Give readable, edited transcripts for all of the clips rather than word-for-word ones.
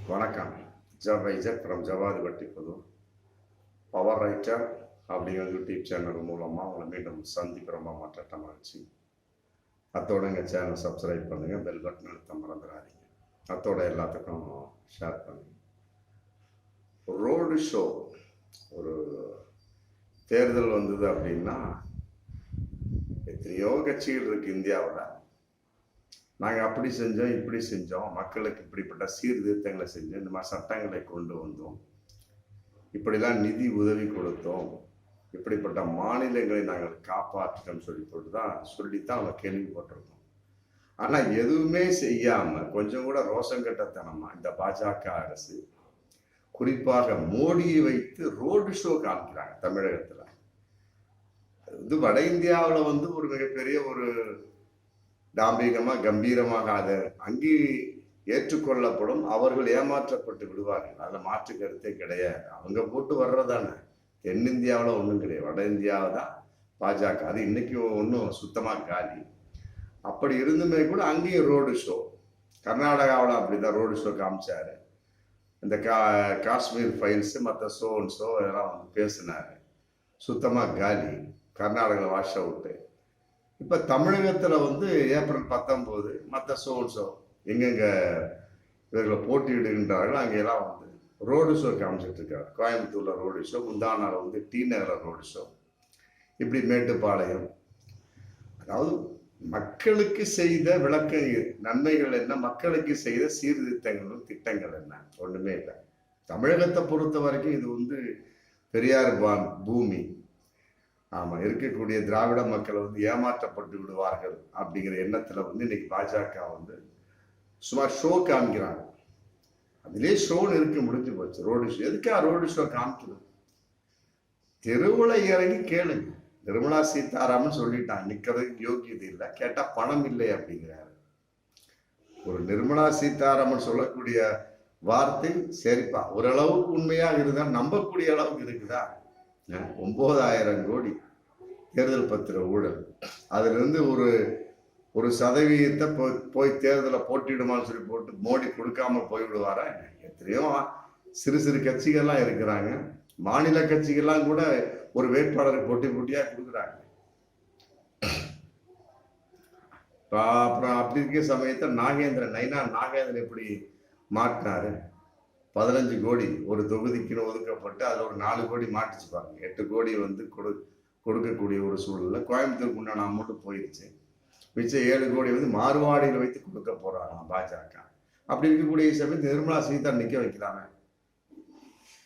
வணக்கம். ஜவைஜர் ஃப்ரம் ஜவாது வட்டி புது பவர் ரைட்டர் அப்படிங்கிற யூடியூப் சேனல் மூலமாக உங்களை மீண்டும் சந்திக்கிறோமா மாற்ற மகிழ்ச்சி. அத்தோட எங்கள் சேனல் சப்ஸ்கிரைப் பண்ணுங்கள், பெல் பட்டன் அழுத்த மறந்துடாதீங்க. அத்தோட எல்லாத்துக்கும் ஷேர் பண்ணுங்க. ரோடு ஷோ ஒரு தேர்தல் வந்தது அப்படின்னா எத்தனையோ கட்சிகள் இருக்குது இந்தியாவில். நாங்கள் அப்படி செஞ்சோம், இப்படி செஞ்சோம், மக்களுக்கு இப்படிப்பட்ட சீர்திருத்தங்களை செஞ்சோம், இந்த மாதிரி சட்டங்களை கொண்டு வந்தோம், இப்படிலாம் நிதி உதவி கொடுத்தோம், இப்படிப்பட்ட மாநிலங்களை நாங்கள் காப்பாற்றிட்டோம் சொல்லித்தான் அவங்க கேள்விப்பட்டிருக்கோம். ஆனால் எதுவுமே செய்யாமல் கொஞ்சம் கூட ரோஷம் கட்டத்தனமாக இந்த பாஜக அரசு குறிப்பாக மோடியை வைத்து ரோடு ஷோ காமிக்கிறாங்க தமிழகத்தில். அது வட இந்தியாவில் ஒரு மிகப்பெரிய ஒரு தாம்பீகமாக கம்பீரமாக அதை அங்கே ஏற்றுக்கொள்ளப்படும். அவர்கள் ஏமாற்றப்பட்டு விடுவார்கள், அதில் மாற்று கருத்தே கிடையாது. அவங்க போட்டு வர்றதானே. தென்னிந்தியாவில் ஒன்றும் கிடையாது, வட இந்தியாவில் தான் பாஜக. அது இன்னைக்கு ஒன்றும் சுத்தமாக காலி. அப்படி இருந்துமே கூட அங்கேயும் ரோடு ஷோ. கர்நாடகாவில் அப்படிதான் ரோடு ஷோ காமிச்சாரு. இந்த காஷ்மீர் ஃபைல்ஸு மற்ற ஷோ இதெல்லாம் பேசினாரு. சுத்தமாக காலி. Karnataka wash out. இப்போ தமிழகத்தில் ஏப்ரல் 19 மற்ற ஷோ எங்கெங்க இவர்களை போட்டியிடுகின்றார்கள் அங்கெல்லாம் ரோடு ஷோ காமிச்சிட்டு இருக்காரு. கோயம்புத்தூர்ல ரோடு ஷோ, முந்தானால டி நகரில் ரோடு ஷோ, இப்படி மேட்டுப்பாளையம். அதாவது மக்களுக்கு செய்த விளக்க நன்மைகள் என்ன, மக்களுக்கு செய்த சீர்திருத்தங்களும் திட்டங்கள் என்ன, ஒண்ணுமே இல்லை. தமிழகத்தை பொறுத்த வரைக்கும் இது பெரியார் பூமி. ஆமா, இருக்கக்கூடிய திராவிட மக்கள் ஏமாற்றப்பட்டு விடுவார்கள் அப்படிங்கிற எண்ணத்துல இன்னைக்கு பாஜக சும்மா ஷோ காமிக்கிறாங்க. அதிலே ஷோன்னு இருக்கு, முடிஞ்சு போச்சு. ரோடு ஷோ எதுக்கா ரோடு ஷோ காமிக்கணும்? தெருவுல இறங்கி கேளுங்க. நிர்மலா சீதாராமன் சொல்லிட்டாங்க, நிக்கிறதுக்கு யோகியது இல்லை, கேட்டா பணம் இல்லை அப்படிங்கிறாரு. ஒரு நிர்மலா சீதாராமன் சொல்லக்கூடிய வார்த்தை சரிப்பா, ஓரளவுக்கு உண்மையாக இருந்தா நம்பக்கூடிய அளவுக்கு இருக்குதா? 9,000 கோடி தேர்தல் பத்திர ஊழல். அதுல இருந்து ஒரு சதவீதத்தை போய் தேர்தலை போட்டிடுமான்னு சொல்லி போட்டு மோடி கொடுக்காம போய்விடுவாரா? எத்தனையோ சிறு சிறு கட்சிகள்லாம் இருக்கிறாங்க. மாநில கட்சிகள்லாம் கூட ஒரு வேட்பாளரை போட்டியா கொடுக்குறாங்க. அப்புறம் அப்படி இருக்க சமயத்தில் நாகேந்திரன் எப்படி மாட்டினாரு? 15 கோடி ஒரு தொகுதிக்குன்னு ஒதுக்கப்பட்டு அதில் ஒரு 4 கோடி மாட்டிச்சு பாருங்க. 8 கோடி கொடுக்கக்கூடிய ஒரு சூழல்ல கோயம்புத்தூருக்கு உண்டான அமௌண்ட் போயிடுச்சு. மிச்சம் 7 கோடி மார்வாடியில் வைத்து கொடுக்க போறாங்க பாஜக. அப்படி இருக்கக்கூடிய சமயத்தில் நிர்மலா சீதாராமன் நிக்க வைக்கலாமே.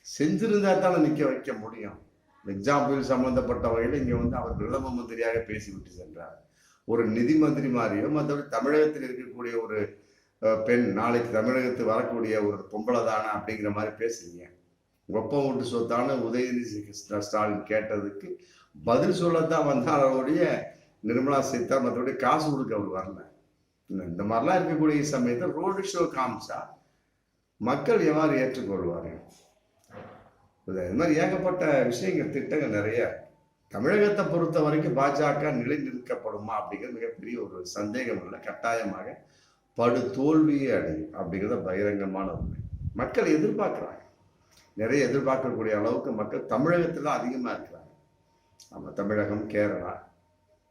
செஞ்சிருந்தா தானே நிக்க வைக்க முடியும். எக்ஸாம்பிள் சம்பந்தப்பட்ட வகையில் இங்க அவர் பிரதம மந்திரியாக பேசிவிட்டு சென்றார். ஒரு நிதி மந்திரி மாதிரியோ மற்றபடி தமிழகத்தில் இருக்கக்கூடிய ஒரு பெண் நாளைக்கு தமிழகத்துக்கு வரக்கூடிய ஒரு பொம்பளை தானே அப்படிங்கிற மாதிரி பேசுறீங்க. ஒப்பம் விட்டு சொத்தான உதயநிதி ஸ்டாலின் கேட்டதுக்கு பதில் சொல்லத்தான் வந்தாலுடைய நிர்மலா சீதாராமன் மற்றபடி காசு கொடுக்க அவர் வரல. இந்த மாதிரிலாம் இருக்கக்கூடிய சமயத்தில் ரோடு ஷோ காமிச்சா மக்கள் எவ்வாறு ஏற்றுக்கொள்வார்கள்? இது மாதிரி ஏகப்பட்ட விஷயங்கள், திட்டங்கள் நிறைய. தமிழகத்தை பொறுத்த வரைக்கும் பாஜக நிலை நிற்கப்படுமா அப்படிங்கிறது மிகப்பெரிய ஒரு சந்தேகம் இல்லை. கட்டாயமாக படு தோல்வியே அடையும் அப்படிங்கிறத பகிரங்கமான உண்மை. மக்கள் எதிர்பார்க்குறாங்க. நிறைய எதிர்பார்க்கக்கூடிய அளவுக்கு மக்கள் தமிழகத்துல அதிகமாக இருக்கிறாங்க. நம்ம தமிழகம், கேரளா,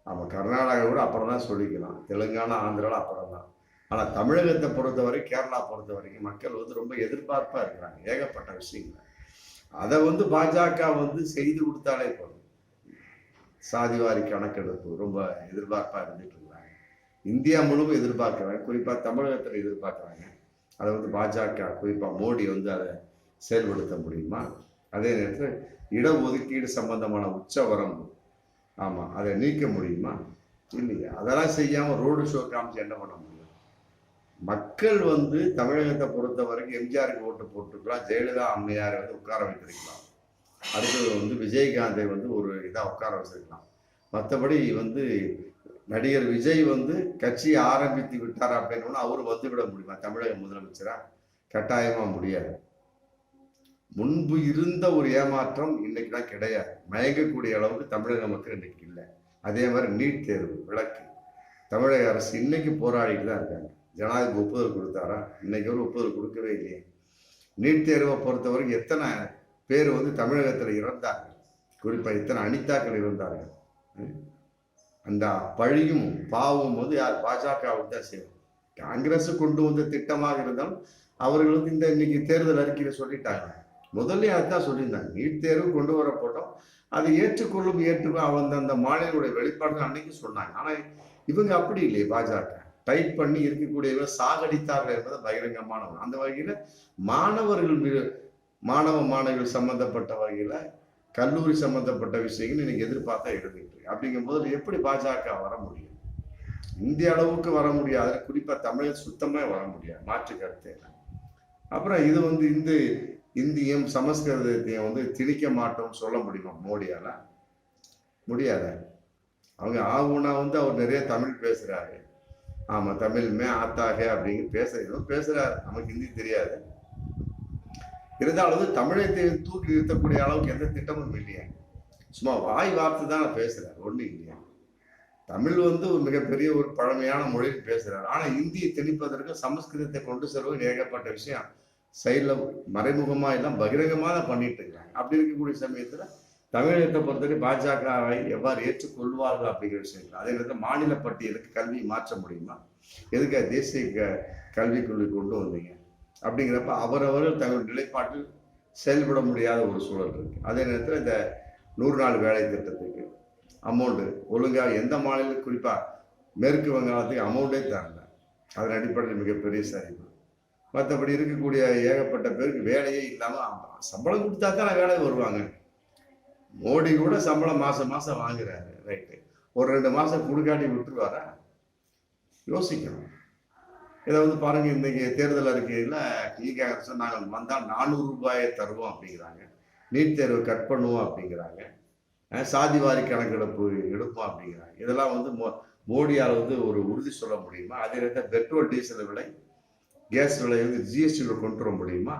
நம்ம கர்நாடகா கூட அப்புறம் தான் சொல்லிக்கலாம், தெலுங்கானா, ஆந்திராவில் அப்புறம் தான். ஆனால் தமிழகத்தை பொறுத்தவரை, கேரளா பொறுத்த வரைக்கும் மக்கள் ரொம்ப எதிர்பார்ப்பாக இருக்கிறாங்க. ஏகப்பட்ட விஷயங்கள் அதை பாஜக செய்து கொடுத்தாலே போதும். சாதிவாரி கணக்கெடுப்பு ரொம்ப எதிர்பார்ப்பாக இருந்துட்டு இருக்கிறாங்க. இந்தியா முழுவதும் எதிர்பார்க்குறாங்க, குறிப்பாக தமிழகத்தில் எதிர்பார்க்குறாங்க. அதை பாஜக குறிப்பாக மோடி அதை செயல்படுத்த முடியுமா? அதே நேரத்தில் இடஒதுக்கீடு சம்பந்தமான உச்சவரம்பு, ஆமாம், அதை நீக்க முடியுமா? இல்லையா? அதெல்லாம் செய்யாமல் ரோடு ஷோ காமிச்சு என்ன பண்ண முடியும்? மக்கள் தமிழகத்தை பொறுத்த வரைக்கும் எம்ஜிஆருக்கு ஓட்டு போட்டுக்கலாம், ஜெயலலிதா அம்மையாரை உட்கார வைத்திருக்கலாம், அடுத்தது விஜயகாந்தை ஒரு இதாக உட்கார வச்சிருக்கலாம். மற்றபடி நடிகர் விஜய் கட்சியை ஆரம்பித்து விட்டார் அப்படின்னு அவரு வந்துவிட முடியுமா தமிழக முதலமைச்சரா? கட்டாயமா முடியாது. முன்பு இருந்த ஒரு ஏமாற்றம் இன்னைக்குதான் கிடையாது. மயங்கக்கூடிய அளவுக்கு தமிழக மக்கள் இன்னைக்கு இல்லை. அதே மாதிரி நீட் தேர்வு விலக்கு தமிழக அரசு இன்னைக்கு போராடிட்டு தான் இருக்காங்க. ஜனாதிபதி ஒப்புதல் கொடுத்தாரா? இன்னைக்கு ஒரு ஒப்புதல் கொடுக்கவே இல்லையே. நீட் தேர்வை பொறுத்தவரைக்கும் எத்தனை பேர் வந்து தமிழகத்தில் இறந்தார்கள், குறிப்பாக எத்தனை அனிதாக்கள் இருந்தார்கள். அந்த பழியும் பாவம் வந்து யார் பாஜகவுக்கு தான் செய்யும். காங்கிரஸ் கொண்டு வந்த திட்டமாக இருந்தாலும் அவர்கள் வந்து இந்த இன்னைக்கு தேர்தல் அறிக்கையில சொல்லிட்டாங்க. முதல்ல அதுதான் சொல்லியிருந்தாங்க, நீட் தேர்வு கொண்டு வரப்பட்டோம், அதை ஏற்றுக்கொள்ளும் அவன் அந்த மாநிலங்களுடைய வெளிப்பாடுகள் அன்னைக்கு சொன்னாங்க. ஆனா இவங்க அப்படி இல்லையே, பாஜக டைப் பண்ணி இருக்கக்கூடியவங்க சாகடித்தார்கள் என்பது பகிரங்கமான. அந்த வகையில மாணவிகள் சம்பந்தப்பட்ட வகையில கல்லூரி சம்பந்தப்பட்ட விஷயங்கள் இன்னைக்கு எதிர்பார்த்தா எழுதிட்டு இருக்கு. அப்படிங்கும் போது எப்படி பாஜக வர முடியும்? இந்திய அளவுக்கு வர முடியாது, குறிப்பா தமிழக சுத்தமா வர முடியாது, மாற்று கருத்து. அப்புறம் இது வந்து இந்தியம் சமஸ்கிருதத்தையும் வந்து திணிக்க மாட்டோம் சொல்ல முடியுமா மோடியால? முடியாத. அவங்க ஆகுனா வந்து அவர் நிறைய தமிழ் பேசுறாரு. ஆமா, தமிழ்மே ஆத்தாக அப்படிங்கிற பேசுறாரு. நமக்கு ஹிந்தி தெரியாது. இருந்தாலும் தமிழத்தை தூக்கி நிறுத்தக்கூடிய அளவுக்கு எந்த திட்டமும் இல்லையா, சும்மா வாய் வார்த்தை தான் பேசுறாரு, ஒண்ணு இல்லையா. தமிழ் வந்து ஒரு மிகப்பெரிய ஒரு பழமையான மொழியில் பேசுறாரு. ஆனா இந்தியை திணிப்பதற்கு சமஸ்கிருதத்தை கொண்டு செல்வது ஏகப்பட்ட விஷயம் சைடில் மறைமுகமா எல்லாம் பகிரங்கமா தான் பண்ணிட்டு இருக்காங்க. அப்படி இருக்கக்கூடிய சமயத்துல தமிழகத்தை பொறுத்தவரை பாஜகவை எவ்வாறு ஏற்றுக்கொள்வார்கள் அப்படிங்கிற விஷயம். அதே நேரத்தில் மாநில பட்டியலுக்கு கல்வி மாற்ற முடியுமா? எதுக்கு தேசிய கல்விக்குள்ளே கொண்டு வந்தீங்க? அப்படிங்கிறப்ப அவரவர்கள் தங்கள் நிலைப்பாட்டில் செயல்பட முடியாத ஒரு சூழல் இருக்கு. அதே நேரத்தில் இந்த 100 நாள் வேலை திட்டத்துக்கு அமௌண்ட்டு ஒழுங்காக எந்த மாநிலம், குறிப்பா மேற்கு வங்காளத்துக்கு அமௌண்டே தரல. அதன் அடிப்படையில் மிகப்பெரிய சரிவு. மற்றபடி இருக்கக்கூடிய ஏகப்பட்ட பேருக்கு வேலையே இல்லாம சம்பளம் கொடுத்தா தான் வேலை வருவாங்க. மோடி கூட சம்பளம் மாசம் மாசம் வாங்குறாரு, ரைட்டு. ஒரு 2 மாசம் கொடுக்காட்டி விட்டுருவாரா? யோசிக்கணும். இதை வந்து பாருங்க, இன்னைக்கு தேர்தல் அறிக்கையில காங்கிரஸ் நாங்கள் வந்தால் 400 ரூபாயை தருவோம் அப்படிங்கிறாங்க, நீட் தேர்வு கட் பண்ணுவோம் அப்படிங்கிறாங்க, சாதிவாரி கணக்கெடுப்பு எடுப்போம் அப்படிங்கிறாங்க. இதெல்லாம் வந்து மோடியால் வந்து ஒரு உறுதி சொல்ல முடியுமா? அதே நேரத்தில் பெட்ரோல் டீசல் விலை, கேஸ் விலை வந்து ஜிஎஸ்டியில் கொண்டு வர முடியுமா?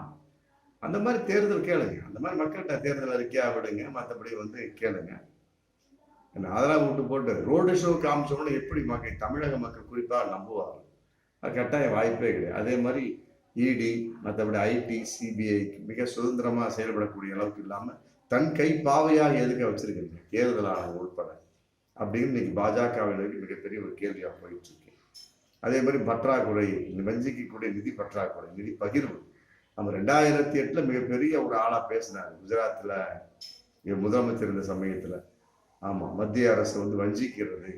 அந்த மாதிரி தேர்தல் கேளுங்க, அந்த மாதிரி மக்கள்கிட்ட தேர்தல் அறிக்கையா விடுங்க, மற்றபடி வந்து கேளுங்க. அதெல்லாம் விட்டு போட்டு ரோடு ஷோ காமிச்சோம்னா எப்படி தமிழக மக்கள் குறிப்பாக நம்புவாங்க? அது கட்டாய வாய்ப்பே கிடையாது. அதே மாதிரி இடி, மற்றபடி ஐடி, சிபிஐ மிக சுதந்திரமா செயல்படக்கூடிய அளவுக்கு இல்லாமல் தன் கை பாவையாக எதுக்க வச்சிருக்கீங்க தேர்தல் ஆணையம் உட்பட அப்படின்னு இன்னைக்கு பாஜகவினருக்கு மிகப்பெரிய ஒரு கேள்வியாக போயிட்டு இருக்கு. அதே மாதிரி பற்றாக்குறை, வஞ்சிக்கக்கூடிய நிதி பற்றாக்குறை, நிதி பகிர்வு. நம்ம 2008 மிகப்பெரிய ஒரு ஆளா பேசினாரு குஜராத்ல முதலமைச்சர் இருந்த சமயத்துல. ஆமா, மத்திய அரசு வந்து வஞ்சிக்கிறது,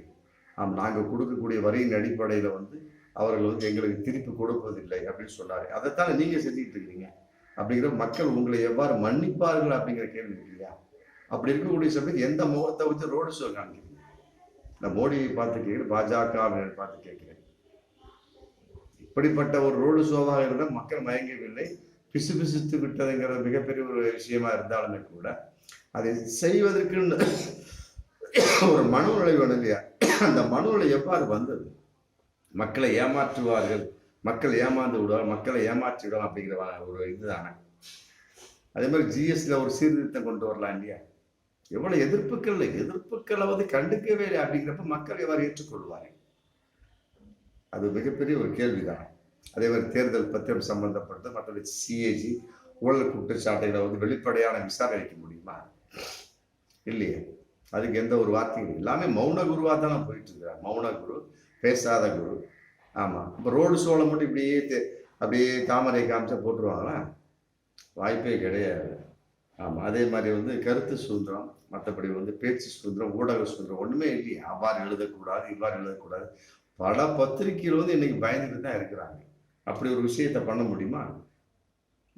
நாங்க கொடுக்கக்கூடிய வரியின் அடிப்படையில வந்து அவர்கள் வந்து எங்களுக்கு திருப்பி கொடுப்பதில்லை அப்படின்னு சொன்னாரு. அதைத்தானே நீங்க செஞ்சுட்டு இருக்கீங்க. அப்படிங்கிற மக்கள் உங்களை எவ்வாறு மன்னிப்பார்கள் அப்படிங்கிற கேள்வி இருக்கு இல்லையா? அப்படி இருக்கக்கூடிய சமயத்தில் எந்த முகத்தை வச்சு ரோடு ஷோ காமிக்கிறீங்க? நான் மோடியை பார்த்து கேட்கிறேன், பாஜக பார்த்து கேட்கிறேன். இப்படிப்பட்ட ஒரு ரோடு ஷோவாக இருந்தால் மக்கள் மயங்கவில்லை, பிசுபிசுத்து விட்டதுங்கிற மிகப்பெரிய ஒரு விஷயமா இருந்தாலுமே கூட அதை செய்வதற்கு ஒரு மனநிலை வேணும் இல்லையா? அந்த மனநிலை எவ்வாறு வந்தது? மக்களை ஏமாற்றுவார்கள், மக்கள் ஏமாந்து விடுவார், மக்களை ஏமாற்றி விடலாம் அப்படிங்கிற ஒரு இதுதானே. அதே மாதிரி ஜிஎஸ்டியில் ஒரு சீர்திருத்தம் கொண்டு வரலாம் இல்லையா? எவ்வளவு எதிர்ப்புகளை வந்து கண்டுக்கவே இல்லை. அப்படிங்கிறப்ப மக்கள் எவ்வாறு ஏற்றுக்கொள்வாங்க? அது மிகப்பெரிய ஒரு கேள்விதான். அதே மாதிரி தேர்தல் பத்திரம் சம்பந்தப்பட்ட மற்ற சிஏஜி ஊழல் குற்றச்சாட்டுகளை வந்து வெளிப்படையான விசாரிக்க முடியுமா? இல்லையே. அதுக்கு எந்த ஒரு வார்த்தையும் எல்லாமே மௌன குருவா தானே போயிட்டு இருக்கிறார். மௌன குரு, பேசாத குரு. ஆமா, இப்போ ரோடு ஷோல மட்டும் அப்படியே தாமரை காமிச்சா போட்டுருவாங்களா? வாய்ப்பே கிடையாது. ஆமா, அதே மாதிரி வந்து கருத்து சுதந்திரம், மற்றபடி வந்து பேச்சு சுதந்திரம், ஊடக சுதந்திரம் ஒண்ணுமே இல்லையே. அவ்வாறு எழுதக்கூடாது, இவ்வாறு எழுதக்கூடாது. பல பத்திரிகைகள் வந்து இன்னைக்கு பயந்துட்டு தான் இருக்கிறாங்க. அப்படி ஒரு விஷயத்த பண்ண முடியுமா?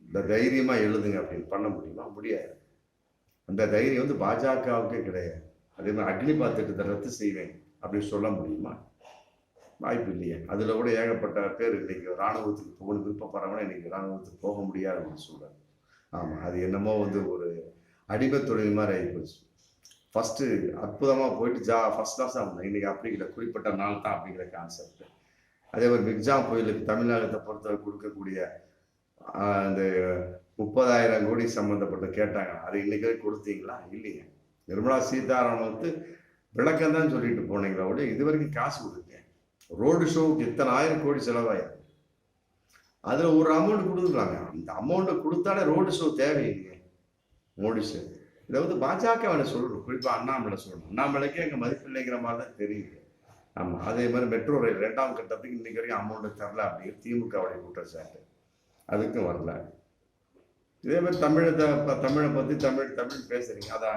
இந்த தைரியமா எழுதுங்க அப்படின்னு பண்ண முடியுமா? முடியாது. அந்த தைரியம் வந்து பாஜகவுக்கே கிடையாது. அதே மாதிரி அக்னிபாத் திட்டத்தை ரத்து செய்வேன் அப்படின்னு சொல்ல முடியுமா? வாய்ப்பு இல்லையே. அதுல கூட ஏகப்பட்ட பேர் இன்னைக்கு இராணுவத்துக்கு போகணும் விருப்பப்படுறவங்க இன்னைக்கு இராணுவத்துக்கு போக முடியாத ஒரு சூழல். ஆமா, அது என்னமோ வந்து ஒரு அடிமை தொழில் மாதிரி ஆகிப்போச்சு. ஃபர்ஸ்ட் அற்புதமா போயிட்டு ஃபர்ஸ்ட் கிளாஸ் ஆகணும். இன்னைக்கு அப்படி இல்லை, குறிப்பிட்ட நாள் தான் அப்படிங்கிற கான்செப்ட். அதே மாதிரி மிக்ஜாம் புயலுக்கு தமிழ்நாட்டை பொறுத்தவரை கொடுக்கக்கூடிய அந்த 30,000 கோடி சம்பந்தப்பட்ட கேட்டாங்க, அது இன்னைக்கு கொடுத்தீங்களா? இல்லைங்க. நிர்மலா சீதாராமனுக்கு விளக்கம் தான் சொல்லிட்டு போனீங்களா விட இது வரைக்கும் காசு கொடுத்தேன். ரோடு ஷோவுக்கு இத்தனை 1000 கோடி செலவாயிருக்கு. அதில் ஒரு அமௌண்ட் கொடுக்குறாங்க. அந்த அமௌண்ட்டை கொடுத்தாலே ரோடு ஷோ தேவையில்லையே மோடி ஷோ. இதை வந்து பாஜக அவனை சொல்லணும், குறிப்பாக அண்ணாமலை சொல்லணும். அண்ணாமலைக்கே எங்கள் மதிப்பில்லைங்கிற மாதிரி தான் தெரியுது. ஆமாம், அதே மாதிரி மெட்ரோ ரயில் 2ஆம் கட்டத்துக்கு இன்னைக்கு வரைக்கும் அமௌண்ட்டு தரல அப்படிங்கிற திமுகவுடைய குற்றச்சாட்டு, அதுக்கும் வரல. இதே மாதிரி தமிழை பற்றி தமிழ் பேசுறீங்க, அதை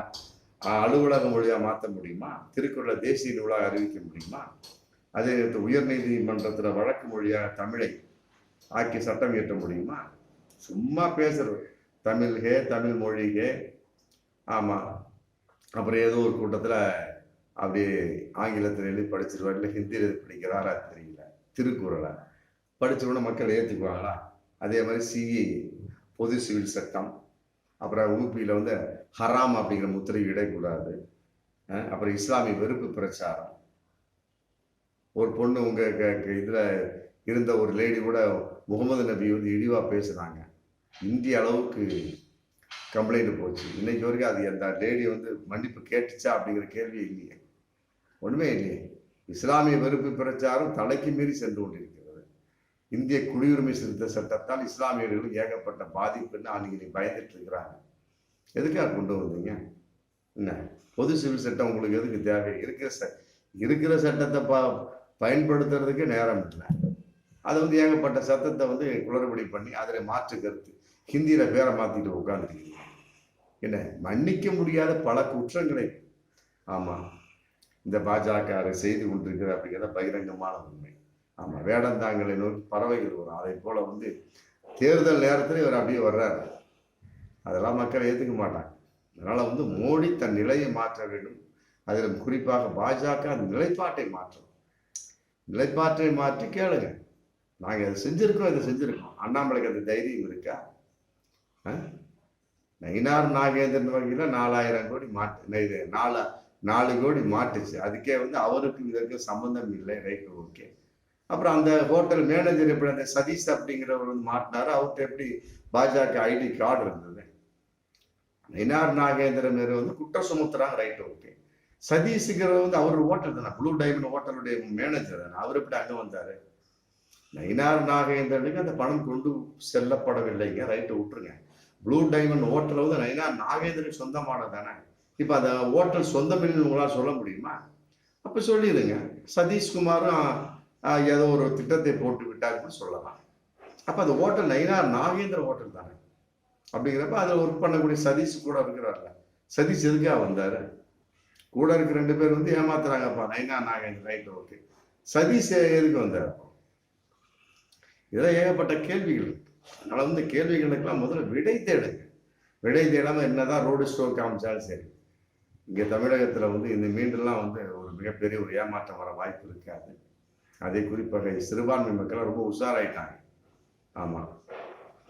அலுவலக மொழியாக மாற்ற முடியுமா? திருக்குறளை தேசிய நூலாக அறிவிக்க முடியுமா? அதே நேரத்தில் உயர்நீதிமன்றத்தில் வழக்கு மொழியாக தமிழை ஆக்கி சட்டம் இயற்ற முடியுமா? சும்மா பேசுறது, தமிழ் மொழிகே. ஆமாம், அப்புறம் ஏதோ ஒரு கூட்டத்தில் அப்படியே ஆங்கிலத்தில் எழுதி படிச்சிருவார், இல்லை ஹிந்தியில் எழுதி படிக்கிறாரா தெரியல. திருக்குறளை படித்தவுடனே மக்கள் ஏற்றுக்குவாங்களா? அதே மாதிரி சிஏ பொது சிவில் சட்டம், அப்புறம் ஊபியில் வந்து ஹராம் அப்படிங்கிற முத்திரை இடக்கூடாது. அப்புறம் இஸ்லாமிய வெறுப்பு பிரச்சாரம். ஒரு பொண்ணு உங்கள் இதில் இருந்த ஒரு லேடி கூட முகமது நபி வந்து இழிவாக பேசுனாங்க, இந்திய அளவுக்கு கம்ப்ளைண்ட் போச்சு. இன்னைக்கு வரைக்கும் அது அந்த லேடி வந்து மன்னிப்பு கேட்டுச்சா அப்படிங்கிற கேள்வி இல்லையே, ஒன்றுமே இல்லையே. இஸ்லாமிய வெறுப்பு பிரச்சாரம் தலைக்கு மீறி சென்று கொண்டிருக்கிறது. இந்திய குடியுரிமை திருத்த சட்டத்தால் இஸ்லாமியர்களுக்கு ஏகப்பட்ட பாதிப்புன்னு அன்னைக்கு பயந்துட்டு இருக்கிறாங்க. எதுக்காக கொண்டு வந்தீங்க? என்ன பொது சிவில் சட்டம் உங்களுக்கு எதுக்கு தேவை? இருக்கிற சட்டத்தை பயன்படுத்துறதுக்கு நேரம் இல்லை. அதை வந்து ஏகப்பட்ட சட்டத்தை வந்து குளறுபடி பண்ணி அதில் மாற்று கருத்து ஹிந்தியில் பேரை மாற்றிட்டு உட்காந்துருக்கீங்க. என்ன மன்னிக்க முடியாத பல குற்றங்களை ஆமாம் இந்த பாஜக செய்து கொண்டிருக்கிறது அப்படிங்கிறத பகிரங்கமான உண்மை. ஆமாம், வேடந்தாங்களை நோக்கி பறவைகள் வரும், அதை போல வந்து தேர்தல் நேரத்தில் இவர் அப்படியே வர்றாரு. அதெல்லாம் மக்கள் ஏற்றுக்க மாட்டாங்க. அதனால் வந்து மோடி தன் நிலையை மாற்ற வேண்டும். அதில் குறிப்பாக பாஜக அந்த நிலைப்பாட்டை மாற்றணும். நிலைப்பாட்டை மாற்றி கேளுங்க, நாங்கள் இதை செஞ்சுருக்கோம். அண்ணாமலைக்கு அந்த தைரியம் இருக்கா? நயினார் நாகேந்திரன் வகையில் 4000 கோடி மாட்டு 4 கோடி மாட்டுச்சு. அதுக்கே வந்து அவருக்கு இதற்கு சம்பந்தம் இல்லை, ரைட், ஓகே. அப்புறம் அந்த ஹோட்டல் மேனேஜர் எப்படி அந்த சதீஷ் அப்படிங்கிறவர் வந்து மாட்டினாரு, அவர்கிட்ட எப்படி பாஜக ஐடி கார்டு இருந்தது? நயினார் நாகேந்திரன் வந்து குற்றம் சுமத்துறாங்க, ரைட், ஓகே. சதீஷுங்கிறவர் வந்து அவர் ஹோட்டல் தானே, ப்ளூ டைமண்ட் ஹோட்டலுடைய மேனேஜர் தானே, அவர் எப்படி அங்கே வந்தார்? நயினார் நாகேந்திரனுக்கு அந்த பணம் கொண்டு செல்லப்படவில்லைங்க, ரைட்டு, விட்டுருங்க. ப்ளூ டைமண்ட் ஹோட்டல் வந்து நயினார் நாகேந்திரனுக்கு சொந்தமானது தானே. இப்போ அந்த ஹோட்டல் சொந்தமில்லைன்னு உங்களால் சொல்ல முடியுமா? அப்போ சொல்லிடுங்க, சதீஷ்குமாரும் ஏதோ ஒரு திட்டத்தை போட்டு விட்டாருன்னு சொல்லலாம். அப்போ அந்த ஹோட்டல் நயினார் நாகேந்திர ஹோட்டல் தானே. அப்படிங்கிறப்ப அதில் ஒர்க் பண்ணக்கூடிய சதீஷ் கூட இருக்கிறார்ல, சதீஷ் எதுக்காக வந்தார்? கூட இருக்க 2 பேர் வந்து ஏமாத்துறாங்கப்பா, நயினார் நாகேந்திர, ரைட், ஓகே. சதீஷ் எதுக்கு வந்தார்? இதெல்லாம் ஏகப்பட்ட கேள்விகள். அதனால வந்து கேள்விகளுக்கெல்லாம் முதல்ல விடை தேடுங்க. விடை தேடாமல் என்னதான் ரோடு ஷோ காமிச்சாலும் சரி, இங்கே தமிழகத்தில் வந்து இந்த மீண்டெல்லாம் வந்து ஒரு மிகப்பெரிய ஒரு ஏமாற்றம் வர வாய்ப்பு இருக்காது. அதே குறிப்பாக சிறுபான்மை மக்கள் ரொம்ப உஷாராயிட்டாங்க. ஆமாம்,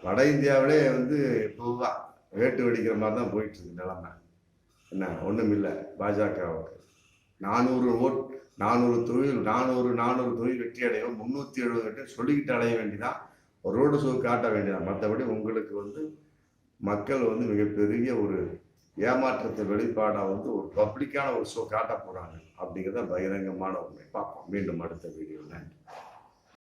வட இந்தியாவிலே வந்து பொதுவாக வேட்டு வெடிக்கிற மாதிரி தான் போயிட்டு இருக்கு நிலைமை. என்ன ஒன்றும் இல்லை, பாஜகவுக்கு 400 தொகுதியில் வெற்றி அடையும், 370 சொல்லிக்கிட்டு அடைய வேண்டிதான், ஒரு ரோடு ஷோ காட்ட வேண்டியதான். மற்றபடி உங்களுக்கு வந்து மக்கள் வந்து மிகப்பெரிய ஒரு ஏமாற்றத்தை வெளிப்பாடாக வந்து ஒரு பப்ளிக்கான ஒரு ஷோ காட்ட போகிறாங்க அப்படிங்கிறத பகிரங்கமான உண்மை. பார்ப்போம் மீண்டும் அடுத்த வீடியோவில்.